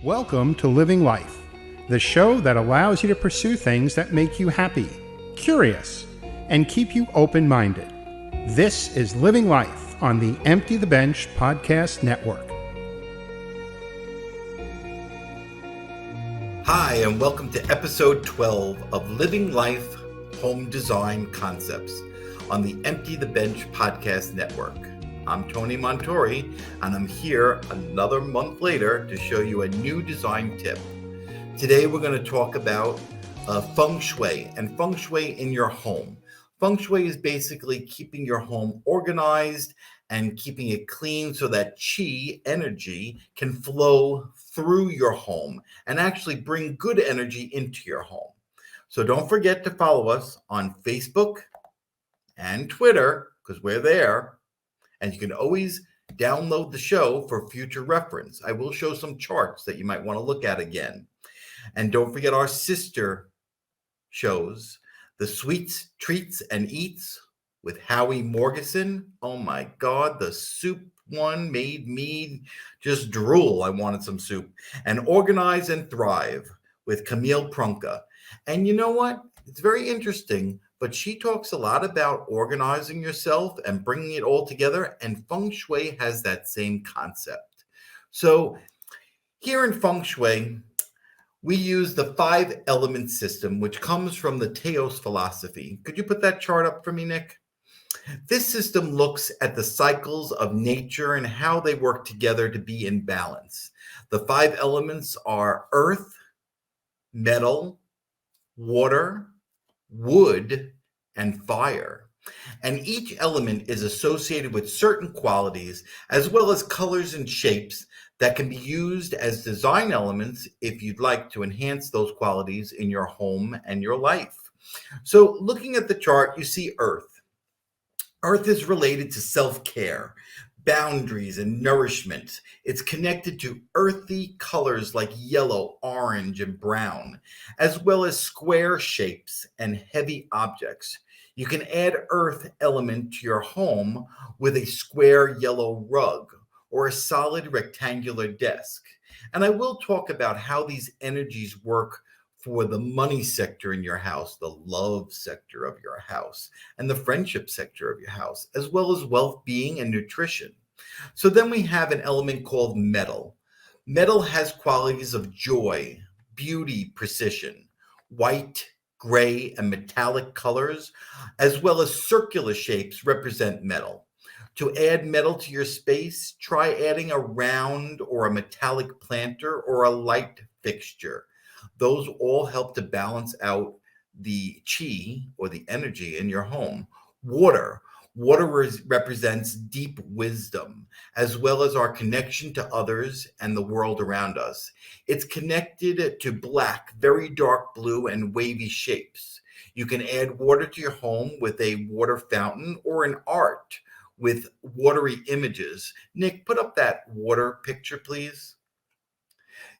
Welcome to Living Life, the show that allows you to pursue things that make you happy, curious, and keep you open-minded. This is Living Life on the Empty the Bench Podcast Network. Hi, and welcome to episode 12 of Living Life Home Design Concepts on the Empty the Bench Podcast Network. I'm Tony Montuori, and I'm here another month later to show you a new design tip. Today we're going to talk about Feng Shui and Feng Shui in your home. Feng Shui is basically keeping your home organized and keeping it clean so that Qi energy can flow through your home and actually bring good energy into your home. So don't forget to follow us on Facebook and Twitter because we're there. And you can always download the show for future reference. I will show some charts that you might want to look at again. And don't forget our sister shows, The Sweets, Treats, and Eats with Howie Morgeson. Oh my God, the soup one made me just drool. I wanted some soup. And Organize and Thrive with Camille Prunka. And you know what? It's very interesting. But she talks a lot about organizing yourself and bringing it all together, and Feng Shui has that same concept. So here in Feng Shui, we use the 5-element system, which comes from the Teos philosophy. Could you put that chart up for me, Nick? This system looks at the cycles of nature and how they work together to be in balance. The 5 elements are earth, metal, water, wood, and fire. And each element is associated with certain qualities as well as colors and shapes that can be used as design elements if you'd like to enhance those qualities in your home and your life. So looking at the chart, you see earth. Earth is related to self-care, boundaries, and nourishment. It's connected to earthy colors like yellow, orange, and brown, as well as square shapes and heavy objects. You can add earth element to your home with a square yellow rug or a solid rectangular desk. And I will talk about how these energies work for the money sector in your house, the love sector of your house, and the friendship sector of your house, as well as well-being and nutrition. So then we have an element called metal. Metal has qualities of joy, beauty, precision, white, gray, and metallic colors, as well as circular shapes represent metal. To add metal to your space, try adding a round or a metallic planter or a light fixture. Those all help to balance out the chi or the energy in your home. Water. Water represents deep wisdom, as well as our connection to others and the world around us. It's connected to black, very dark blue, and wavy shapes. You can add water to your home with a water fountain or an art with watery images. Nick, put up that water picture, please.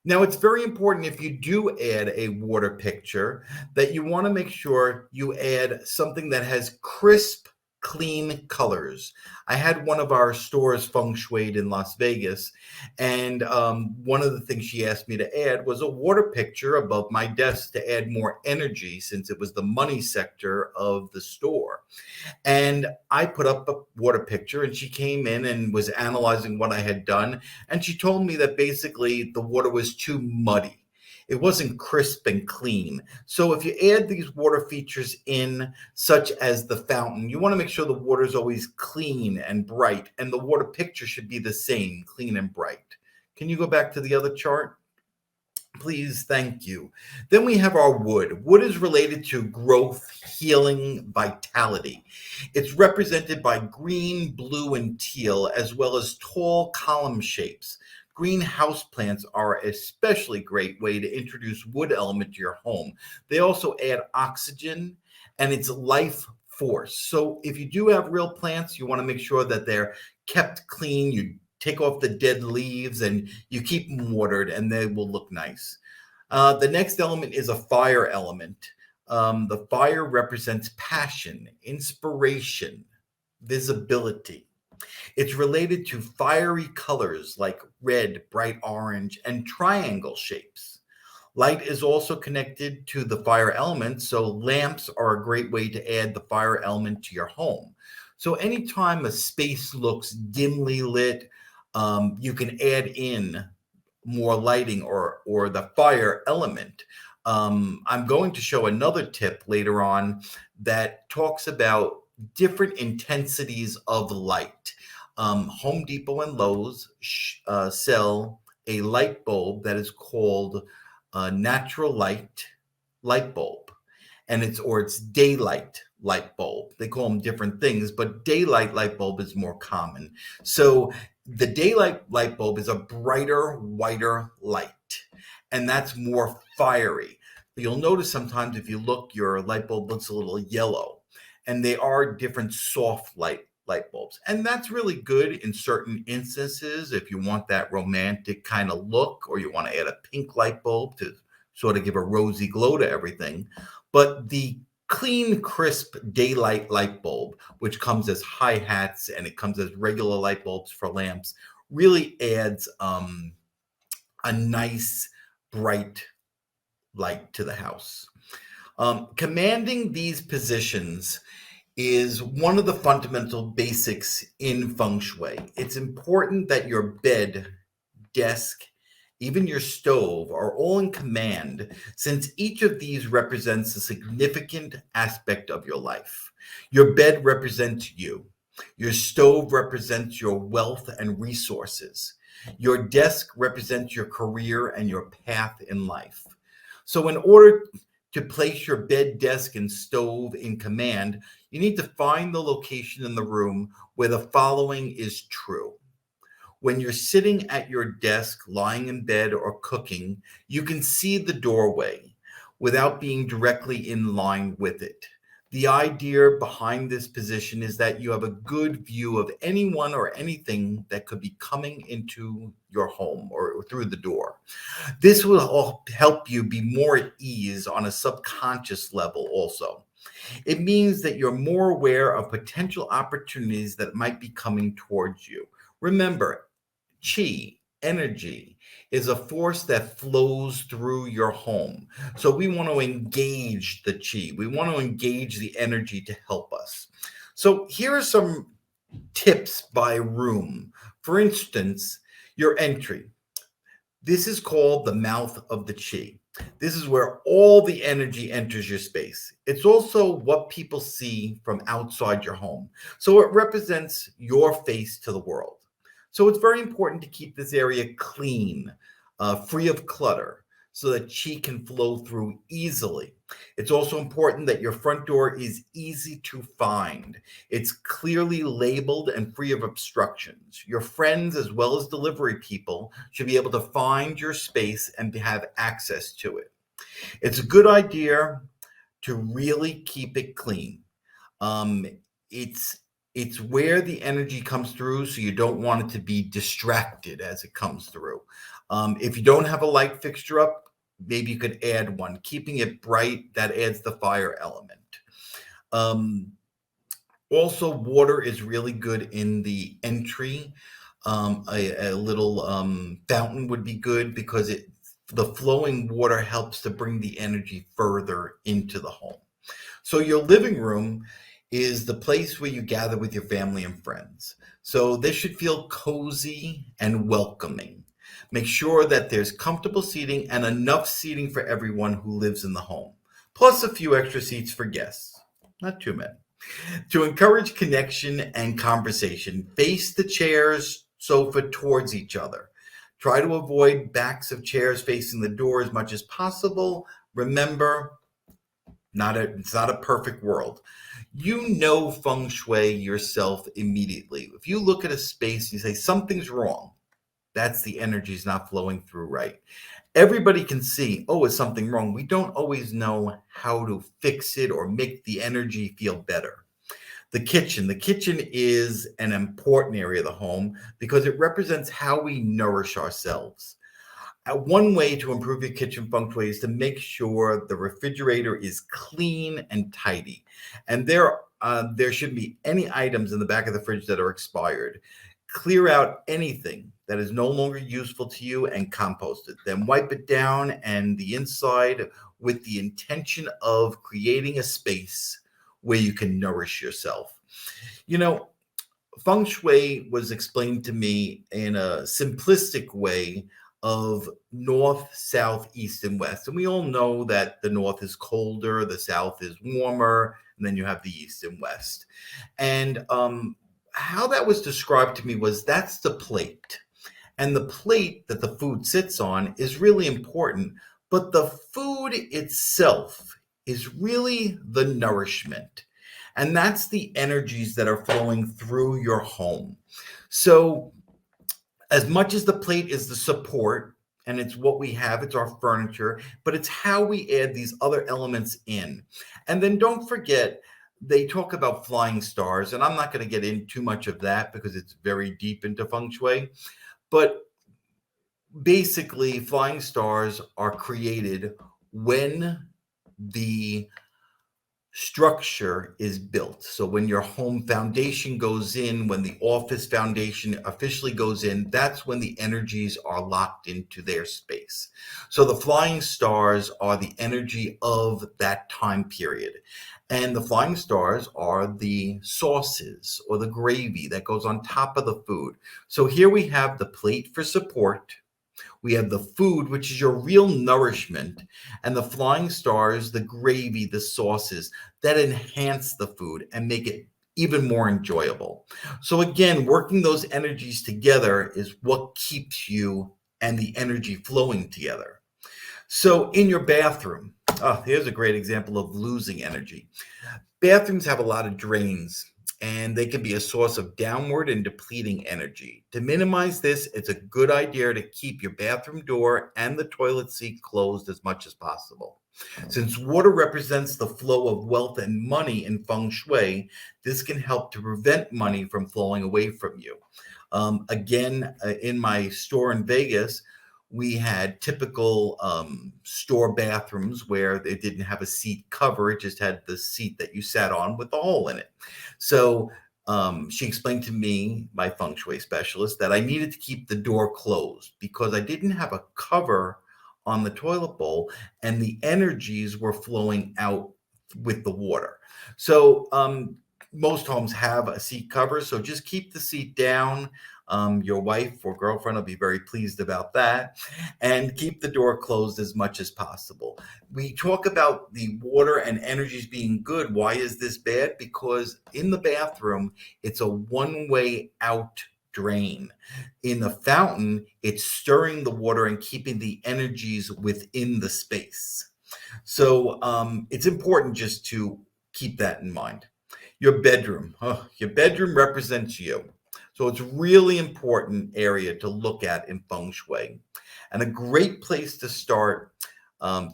Now, it's very important if you do add a water picture that you want to make sure you add something that has crisp, clean colors. I had one of our stores feng shuied in Las Vegas, and one of the things she asked me to add was a water picture above my desk to add more energy since it was the money sector of the store. And I put up a water picture, and she came in and was analyzing what I had done, and she told me that basically the water was too muddy. It wasn't crisp and clean. So if you add these water features in, such as the fountain, you want to make sure the water is always clean and bright, and the water picture should be the same, clean and bright. Can you go back to the other chart? Please, thank you. Then we have our wood. Wood is related to growth, healing, vitality. It's represented by green, blue, and teal, as well as tall column shapes. Green houseplants are an especially great way to introduce wood element to your home. They also add oxygen and it's life force. So if you do have real plants, you want to make sure that they're kept clean. You take off the dead leaves and you keep them watered and they will look nice. The next element is a fire element. The fire represents passion, inspiration, visibility. It's related to fiery colors like red, bright orange, and triangle shapes. Light is also connected to the fire element, so lamps are a great way to add the fire element to your home. So anytime a space looks dimly lit, you can add in more lighting or the fire element. I'm going to show another tip later on that talks about different intensities of light. Home Depot and Lowe's sell a light bulb that is called a natural light bulb, and it's daylight light bulb. They call them different things, but daylight light bulb is more common. So the daylight light bulb is a brighter, whiter light, and that's more fiery. You'll notice sometimes if you look, your light bulb looks a little yellow, and they are different soft light bulbs. And that's really good in certain instances if you want that romantic kind of look, or you want to add a pink light bulb to sort of give a rosy glow to everything. But the clean, crisp daylight light bulb, which comes as hi-hats and it comes as regular light bulbs for lamps, really adds a nice, bright light to the house. Commanding these positions is one of the fundamental basics in Feng Shui. It's important that your bed, desk, even your stove are all in command, since each of these represents a significant aspect of your life. Your bed represents you. Your stove represents your wealth and resources. Your desk represents your career and your path in life. So in order to place your bed, desk, and stove in command, you need to find the location in the room where the following is true. When you're sitting at your desk, lying in bed, or cooking, you can see the doorway without being directly in line with it. The idea behind this position is that you have a good view of anyone or anything that could be coming into your home or through the door. This will all help you be more at ease on a subconscious level also. It means that you're more aware of potential opportunities that might be coming towards you. Remember, chi, energy, is a force that flows through your home. So we want to engage the chi. We want to engage the energy to help us. So here are some tips by room. For instance, your entry. This is called the mouth of the chi. This is where all the energy enters your space. It's also what people see from outside your home. So it represents your face to the world. So it's very important to keep this area clean, free of clutter, so that chi can flow through easily. It's also important that your front door is easy to find. It's clearly labeled and free of obstructions. Your friends, as well as delivery people, should be able to find your space and have access to it. It's a good idea to really keep it clean. It's where the energy comes through, so you don't want it to be distracted as it comes through. If you don't have a light fixture up, maybe you could add one. Keeping it bright, that adds the fire element. Also, water is really good in the entry. A little fountain would be good because the flowing water helps to bring the energy further into the home. So your living room is the place where you gather with your family and friends. So this should feel cozy and welcoming. Make sure that there's comfortable seating and enough seating for everyone who lives in the home, plus a few extra seats for guests, not too many. To encourage connection and conversation, face the chairs, sofa towards each other. Try to avoid backs of chairs facing the door as much as possible. Remember, it's not a perfect world. You know Feng Shui yourself immediately. If you look at a space and you say something's wrong, that's the energy's not flowing through right. Everybody can see, oh, is something wrong? We don't always know how to fix it or make the energy feel better. The kitchen is an important area of the home because it represents how we nourish ourselves. One way to improve your kitchen feng shui is to make sure the refrigerator is clean and tidy. And there there shouldn't be any items in the back of the fridge that are expired. Clear out anything that is no longer useful to you and compost it. Then wipe it down and the inside with the intention of creating a space where you can nourish yourself. You know, Feng Shui was explained to me in a simplistic way of north, south, east, and west. And we all know that the north is colder, the south is warmer, and then you have the east and west. And how that was described to me was that's the plate. And the plate that the food sits on is really important, but the food itself is really the nourishment. And that's the energies that are flowing through your home. So as much as the plate is the support, and it's what we have, it's our furniture, but it's how we add these other elements in. And then don't forget, they talk about flying stars, and I'm not going to get into too much of that because it's very deep into Feng Shui. But basically, flying stars are created when the structure is built. So when your home foundation goes in, when the office foundation officially goes in, that's when the energies are locked into their space. So the flying stars are the energy of that time period. And the flying stars are the sauces or the gravy that goes on top of the food. So here we have the plate for support. We have the food, which is your real nourishment, and the flying stars, the gravy, the sauces that enhance the food and make it even more enjoyable. So again, working those energies together is what keeps you and the energy flowing together. So in your bathroom, here's a great example of losing energy. Bathrooms have a lot of drains, and they can be a source of downward and depleting energy. To minimize this, it's a good idea to keep your bathroom door and the toilet seat closed as much as possible. Since water represents the flow of wealth and money in Feng Shui, this can help to prevent money from flowing away from you. In my store in Vegas, we had typical store bathrooms where they didn't have a seat cover. It just had the seat that you sat on with the hole in it. So she explained to me, my Feng Shui specialist, that I needed to keep the door closed because I didn't have a cover on the toilet bowl and the energies were flowing out with the water. So most homes have a seat cover, so just keep the seat down. Your wife or girlfriend will be very pleased about that, and keep the door closed as much as possible. We talk about the water and energies being good. Why is this bad? Because in the bathroom, it's a one-way out drain. In the fountain, it's stirring the water and keeping the energies within the space. So it's important just to keep that in mind. Your bedroom. Your bedroom represents you. So it's a really important area to look at in Feng Shui. And a great place to start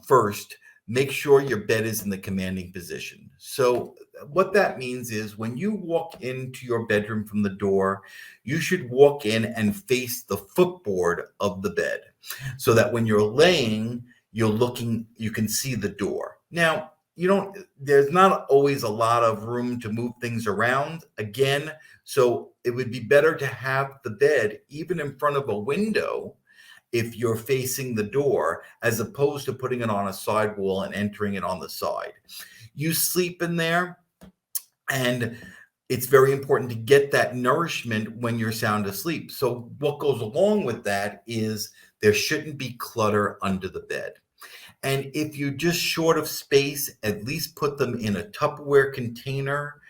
first, make sure your bed is in the commanding position. So what that means is when you walk into your bedroom from the door, you should walk in and face the footboard of the bed so that when you're laying, you can see the door. Now, there's not always a lot of room to move things around. Again, so it would be better to have the bed even in front of a window if you're facing the door, as opposed to putting it on a side wall and entering it on the side. You sleep in there, and it's very important to get that nourishment when you're sound asleep. So what goes along with that is there shouldn't be clutter under the bed. And if you're just short of space, at least put them in a Tupperware container.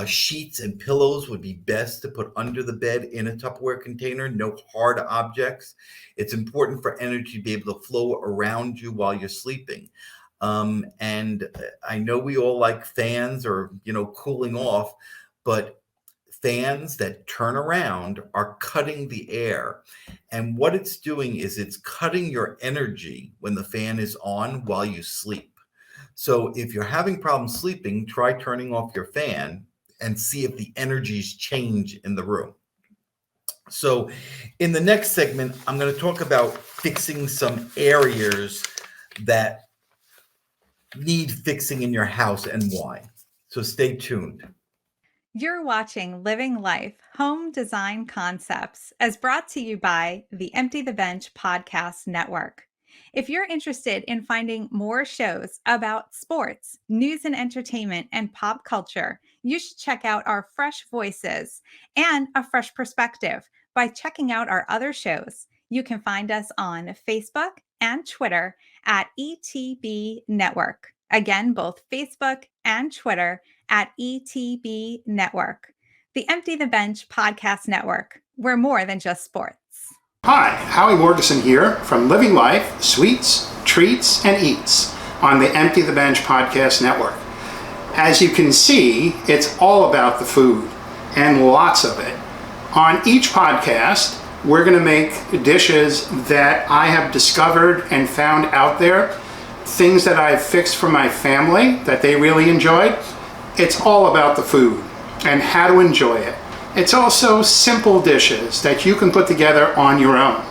Sheets and pillows would be best to put under the bed in a Tupperware container, no hard objects. It's important for energy to be able to flow around you while you're sleeping. And I know we all like fans or, cooling off, but fans that turn around are cutting the air. And what it's doing is it's cutting your energy when the fan is on while you sleep. So if you're having problems sleeping, try turning off your fan and see if the energies change in the room. So in the next segment, I'm going to talk about fixing some areas that need fixing in your house and why. So stay tuned. You're watching Living Life Home Design Concepts as brought to you by the Empty the Bench Podcast Network. If you're interested in finding more shows about sports, news and entertainment, and pop culture, you should check out our fresh voices and a fresh perspective by checking out our other shows. You can find us on Facebook and Twitter at ETB Network. Again, both Facebook and Twitter at ETB Network. The Empty the Bench Podcast Network. We're more than just sports. Hi, Howie Morgeson here from Living Life, Sweets, Treats, and Eats on the Empty the Bench Podcast Network. As you can see, it's all about the food, and lots of it. On each podcast, we're going to make dishes that I have discovered and found out there, things that I've fixed for my family that they really enjoyed. It's all about the food and how to enjoy it. It's also simple dishes that you can put together on your own.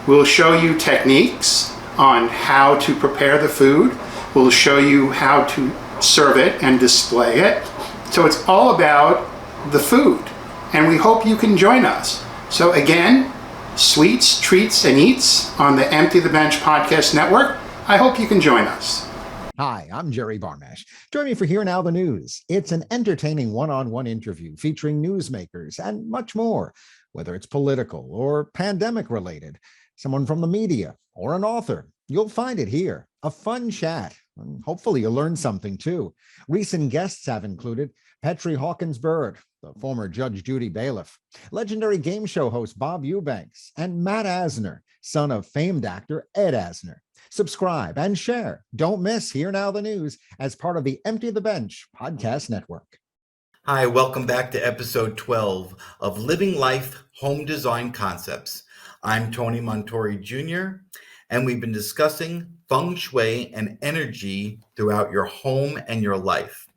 We'll show you techniques on how to prepare the food. We'll show you how to serve it and display it. So it's all about the food, and we hope you can join us. So again, Sweets, Treats, and Eats on the Empty the Bench Podcast Network. I hope you can join us. Hi, I'm Jerry Barmash. Join me for Here Now the News. It's an entertaining one-on-one interview featuring newsmakers and much more, whether it's political or pandemic related, someone from the media or an author. You'll find it here. A fun chat. And hopefully you'll learn something too. Recent guests have included Petri Hawkins-Byrd, the former Judge Judy bailiff, legendary game show host Bob Eubanks, and Matt Asner, son of famed actor Ed Asner. Subscribe and share. Don't miss Here Now the News as part of the Empty the Bench Podcast Network. Hi, welcome back to episode 12 of Living Life Home Design Concepts. I'm Tony Montuori Jr., and we've been discussing Feng Shui and energy throughout your home and your life.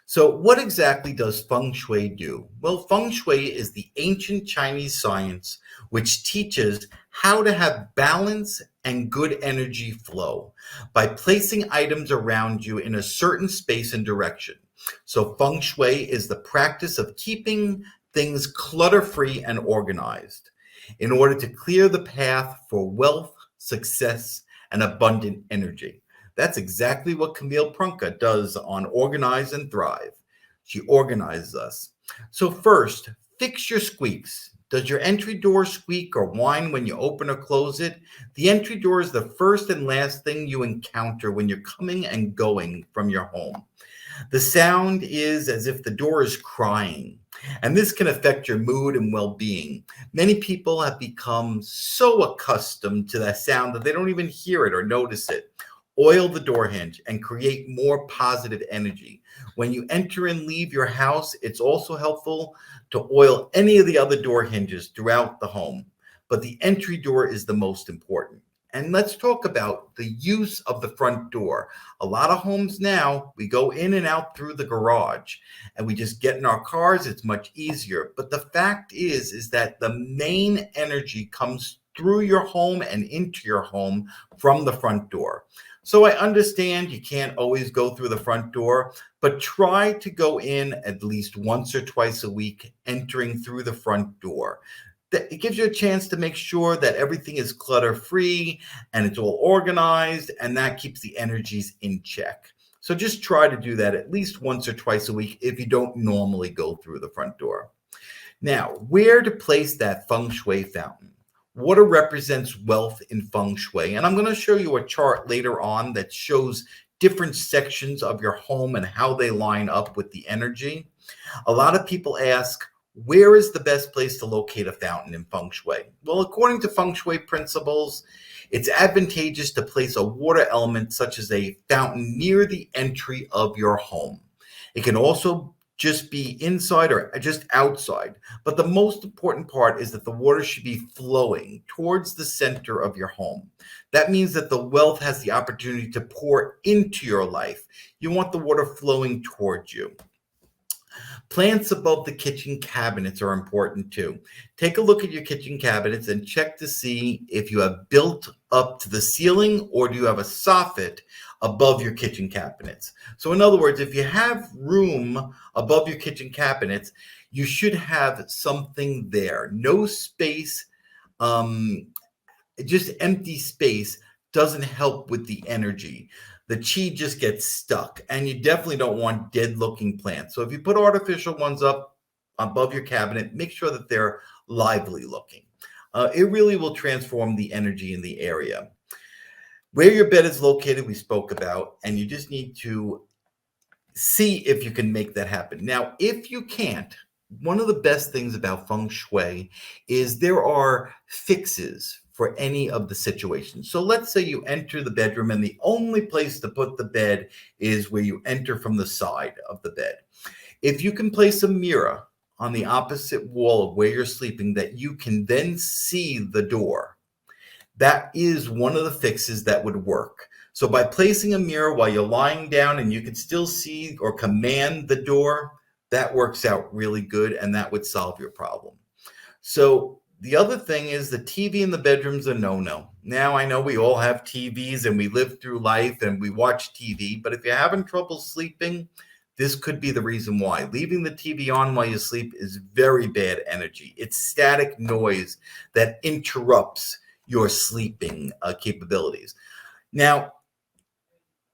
So what exactly does Feng Shui do? Well, Feng Shui is the ancient Chinese science which teaches how to have balance and good energy flow by placing items around you in a certain space and direction. So Feng Shui is the practice of keeping things clutter-free and organized in order to clear the path for wealth, success, and abundant energy. That's exactly what Camille Prunka does on Organize and Thrive. She organizes us. So first, fix your squeaks. Does your entry door squeak or whine when you open or close it? The entry door is the first and last thing you encounter when you're coming and going from your home. The sound is as if the door is crying, and this can affect your mood and well-being. Many people have become so accustomed to that sound that they don't even hear it or notice it. Oil the door hinge and create more positive energy. When you enter and leave your house, it's also helpful to oil any of the other door hinges throughout the home, but the entry door is the most important. And let's talk about the use of the front door. A lot of homes now, we go in and out through the garage and we just get in our cars. It's much easier. But the fact is that the main energy comes through your home and into your home from the front door. So I understand you can't always go through the front door, but try to go in at least once or twice a week, entering through the front door. It gives you a chance to make sure that everything is clutter-free and it's all organized, and that keeps the energies in check. So just try to do that at least once or twice a week if you don't normally go through the front door. Now, where to place that Feng Shui fountain? Water represents wealth in Feng Shui, and I'm going to show you a chart later on that shows different sections of your home and how they line up with the energy. A lot of people ask, where is the best place to locate a fountain in Feng Shui? Well, according to Feng Shui principles, it's advantageous to place a water element such as a fountain near the entry of your home. It can also just be inside or just outside. But the most important part is that the water should be flowing towards the center of your home. That means that the wealth has the opportunity to pour into your life. You want the water flowing towards you. Plants above the kitchen cabinets are important too. Take a look at your kitchen cabinets and check to see if you have built up to the ceiling or do you have a soffit above your kitchen cabinets. So in other words, if you have room above your kitchen cabinets, you should have something there. No space, just empty space doesn't help with the energy. The chi just gets stuck, and you definitely don't want dead looking plants. So if you put artificial ones up above your cabinet, make sure that they're lively looking. It really will transform the energy in the area. Where your bed is located, we spoke about, and you just need to see if you can make that happen. Now, if you can't, one of the best things about Feng Shui is there are fixes for any of the situations. So let's say you enter the bedroom and the only place to put the bed is where you enter from the side of the bed. If you can place a mirror on the opposite wall of where you're sleeping that you can then see the door, that is one of the fixes that would work. So by placing a mirror while you're lying down and you can still see or command the door, that works out really good, and that would solve your problem. So the other thing is the TV in the bedroom's a no-no. Now, I know we all have TVs and we live through life and we watch TV, but if you're having trouble sleeping, this could be the reason why. Leaving the TV on while you sleep is very bad energy. It's static noise that interrupts your sleeping capabilities. Now,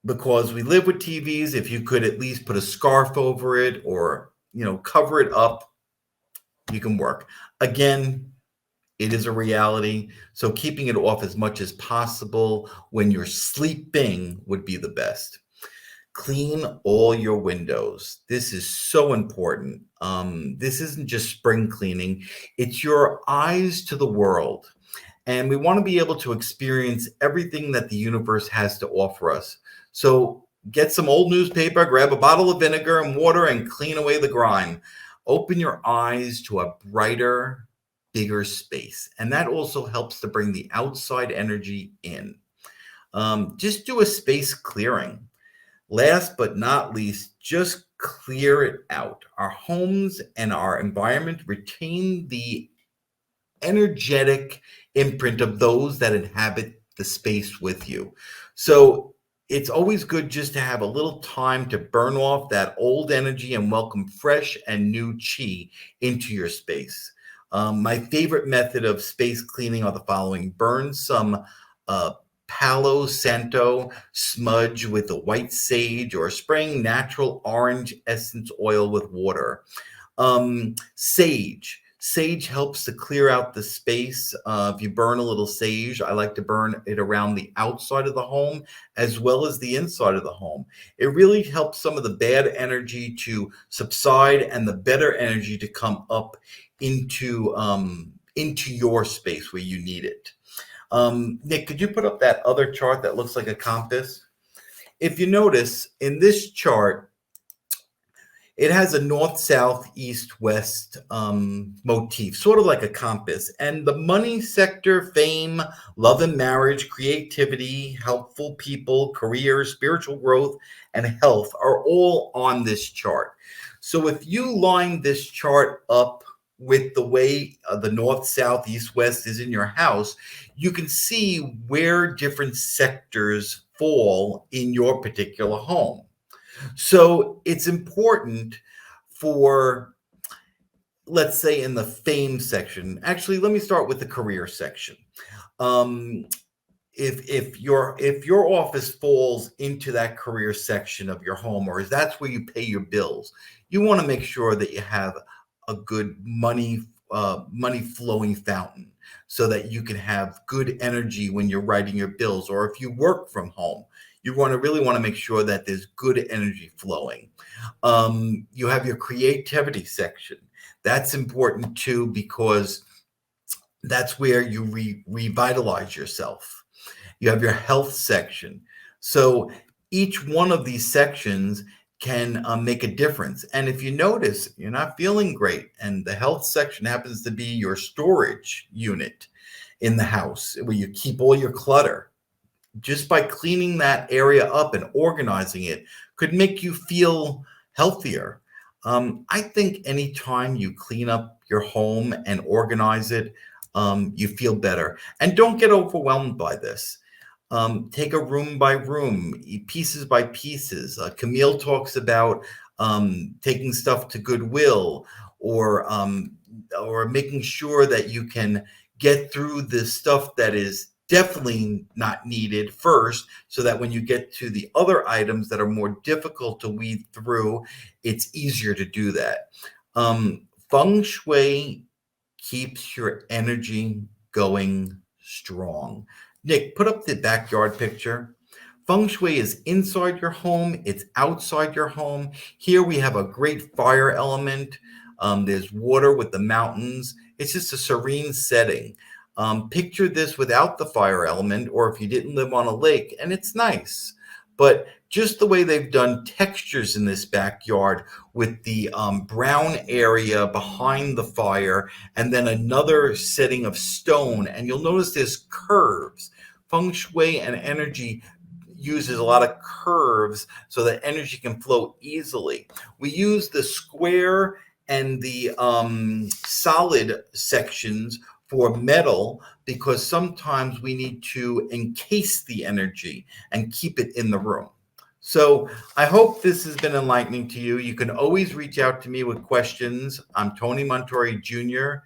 because we live with TVs, if you could at least put a scarf over it or, cover it up, you can work. Again, it is a reality. So keeping it off as much as possible when you're sleeping would be the best. Clean all your windows. This is so important. This isn't just spring cleaning. It's your eyes to the world. And we want to be able to experience everything that the universe has to offer us. So get some old newspaper, grab a bottle of vinegar and water and clean away the grime. Open your eyes to a brighter, bigger space. And that also helps to bring the outside energy in. Just do a space clearing. Last but not least, just clear it out. Our homes and our environment retain the energetic imprint of those that inhabit the space with you. So it's always good just to have a little time to burn off that old energy and welcome fresh and new chi into your space. My favorite method of space cleaning are the following. Burn some Palo Santo smudge with a white sage or spraying natural orange essence oil with water. Sage helps to clear out the space. If you burn a little sage, I like to burn it around the outside of the home as well as the inside of the home. It really helps some of the bad energy to subside and the better energy to come up into your space where you need it. Nick, could you put up that other chart that looks like a compass? If you notice in this chart, it has a north, south, east, west motif, sort of like a compass. And the money sector, fame, love and marriage, creativity, helpful people, career, spiritual growth, and health are all on this chart. So if you line this chart up with the way the north, south, east, west is in your house, you can see where different sectors fall in your particular home. So it's important for, let's say, in the fame section. Actually, let me start with the career section. If your office falls into that career section of your home, or that's where you pay your bills, you want to make sure that you have a good money flowing fountain so that you can have good energy when you're writing your bills. Or if you work from home, you really want to make sure that there's good energy flowing. You have your creativity section. That's important too, because that's where you revitalize yourself. You have your health section. So each one of these sections can make a difference. And if you notice you're not feeling great and the health section happens to be your storage unit in the house where you keep all your clutter, just by cleaning that area up and organizing it could make you feel healthier. I think anytime you clean up your home and organize it, you feel better. And don't get overwhelmed by this. Take a room by room, pieces by pieces. Camille talks about taking stuff to Goodwill, or making sure that you can get through the stuff that is definitely not needed first, so that when you get to the other items that are more difficult to weed through, it's easier to do that. Feng Shui keeps your energy going strong. Nick, put up the backyard picture. Feng Shui is inside your home, it's outside your home. Here we have a great fire element. There's water with the mountains. It's just a serene setting. Picture this without the fire element, or if you didn't live on a lake, and it's nice. But just the way they've done textures in this backyard, with the brown area behind the fire, and then another setting of stone, and you'll notice there's curves. Feng Shui and energy uses a lot of curves so that energy can flow easily. We use the square and the solid sections for metal, because sometimes we need to encase the energy and keep it in the room. So I hope this has been enlightening to you. You can always reach out to me with questions. I'm Tony Montuori Jr.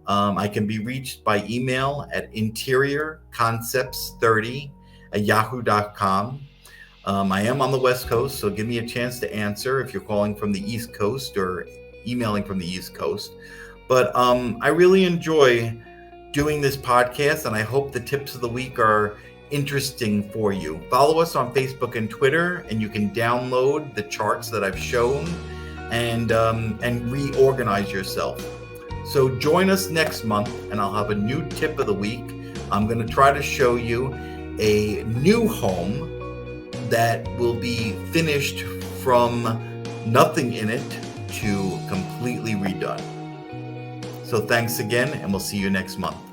I can be reached by email at interiorconcepts30@yahoo.com. I am on the West Coast, so give me a chance to answer if you're calling from the East Coast or emailing from the East Coast. But I really enjoy doing this podcast, and I hope the tips of the week are interesting for you. Follow us on Facebook and Twitter, and you can download the charts that I've shown and reorganize yourself. So join us next month, and I'll have a new tip of the week. I'm going to try to show you a new home that will be finished from nothing in it to completely redone. So thanks again, and we'll see you next month.